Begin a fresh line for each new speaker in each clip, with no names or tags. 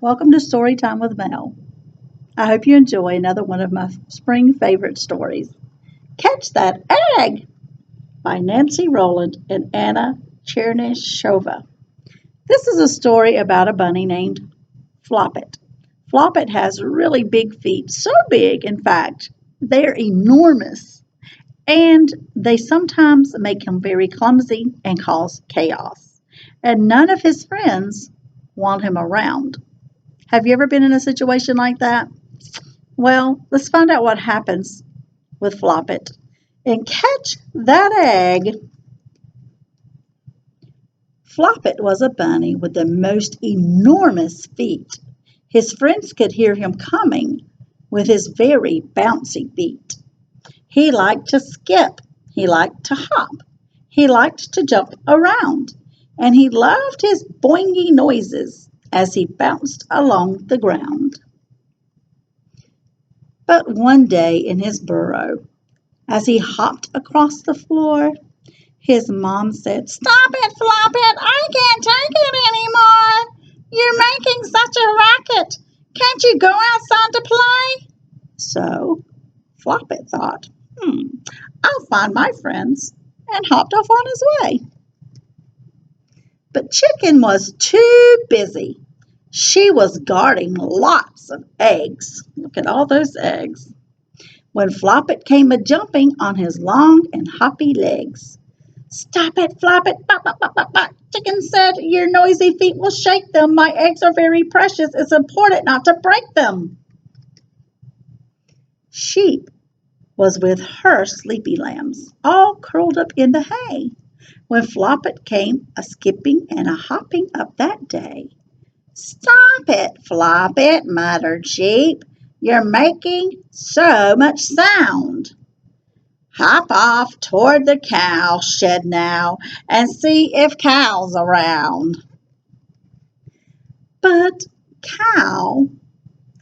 Welcome to Storytime with Mel. I hope you enjoy another one of my spring favorite stories. Catch That Egg by Nancy Rowland and Anna Chernyshova. This is a story about a bunny named Floppet. Floppet has really big feet, so big, in fact, they're enormous, and they sometimes make him very clumsy and cause chaos. And none of his friends want him around. Have you ever been in a situation like that? Well, let's find out what happens with Floppet and catch that egg. Floppet was a bunny with the most enormous feet. His friends could hear him coming with his very bouncy feet. He liked to skip, he liked to hop, he liked to jump around, and he loved his boingy noises as he bounced along the ground. But one day in his burrow, as he hopped across the floor, his mom said, "Stop it, Floppet! I can't take it anymore! You're making such a racket! Can't you go outside to play?" So Floppet thought, I'll find my friends, and hopped off on his way. But Chicken was too busy. She was guarding lots of eggs. Look at all those eggs. When Floppet came a-jumping on his long and hoppy legs. "Stop it, Floppet! Bop, bop, bop, bop, bop," Chicken said. "Your noisy feet will shake them. My eggs are very precious. It's important not to break them." Sheep was with her sleepy lambs, all curled up in the hay, when Floppet came a-skipping and a-hopping up that day. "Stop it, Floppet," muttered Sheep. "You're making so much sound." "Hop off toward the cow shed now and see if Cow's around." But Cow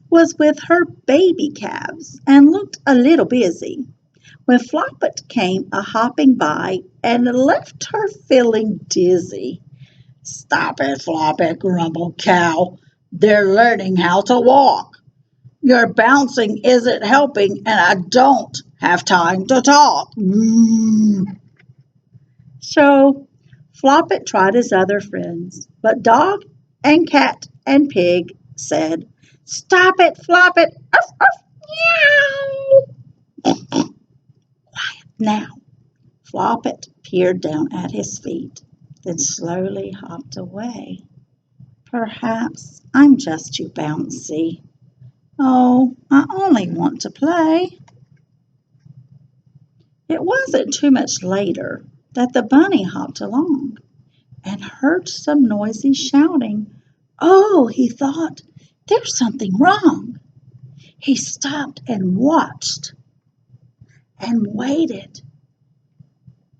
was with her baby calves and looked a little busy when Floppet came a-hopping by and left her feeling dizzy. "Stop it, Floppet," grumbled Cow. "They're learning how to walk. Your bouncing isn't helping, and I don't have time to talk." So Floppet tried his other friends, but Dog and Cat and Pig said, "Stop it, Floppet! Arf, arf, meow!" Quiet now. Floppet peered down at his feet, then slowly hopped away. "Perhaps I'm just too bouncy. Oh, I only want to play." It wasn't too much later that the bunny hopped along and heard some noisy shouting. "Oh," he thought, "there's something wrong." He stopped and watched and waited.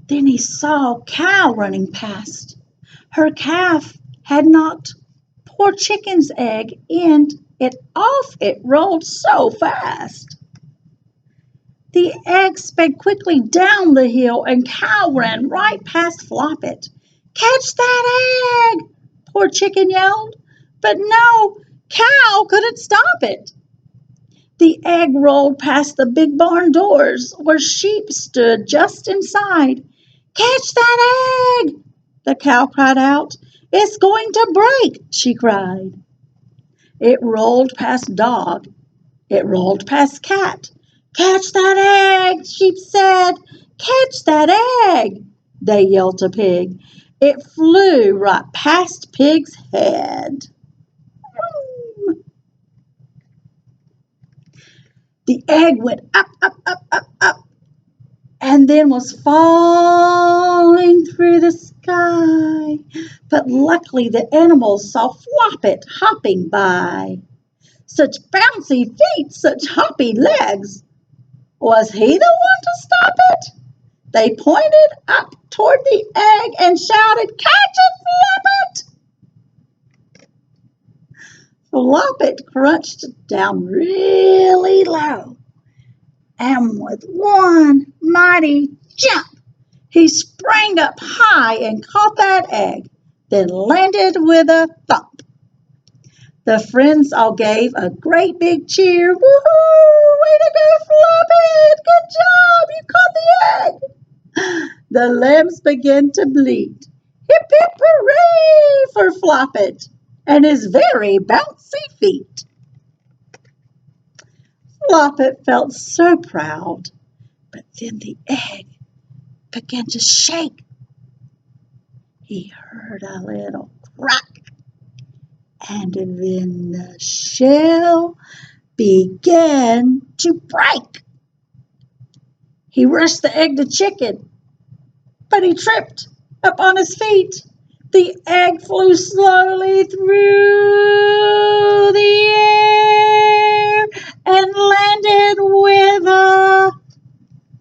Then he saw Cow running past. Her calf had knocked poor Chicken's egg, and off it rolled so fast. The egg sped quickly down the hill, and Cow ran right past Floppet. "Catch that egg!" poor Chicken yelled. But no, Cow couldn't stop it. The egg rolled past the big barn doors, where Sheep stood just inside. "Catch that egg!" the cow cried out. "It's going to break!" she cried. It rolled past Dog. It rolled past Cat. "Catch that egg!" Sheep said. "Catch that egg!" they yelled to Pig. It flew right past Pig's head. The egg went up, up, up, up, up, and then was falling through the sky. But luckily the animals saw Floppet hopping by. Such bouncy feet, such hoppy legs. Was he the one to stop it? They pointed up toward the egg and shouted, "Catch it, Floppet!" Floppet crunched down really low, and with one mighty jump, he sprang up high and caught that egg, then landed with a thump. The friends all gave a great big cheer. Woohoo! Way to go, Floppet! Good job! You caught the egg! The lambs began to bleat. Hip hip hooray for Floppet and his very bouncy feet. Floppet felt so proud, but then the egg began to shake. He heard a little crack, and then the shell began to break. He rushed the egg to chicken, but he tripped up on his feet. The egg flew slowly through the air and landed with a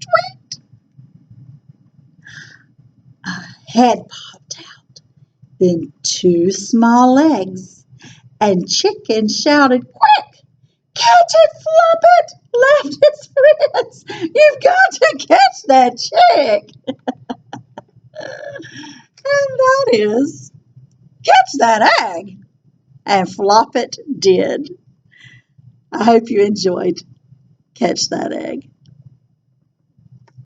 tweet. A head popped out, then two small legs, and Chicken shouted, "Quick! Catch it, Floppet!" laughed his friends. "You've got to catch that chick!" And that is, catch that egg. And Floppet did. I hope you enjoyed Catch That Egg.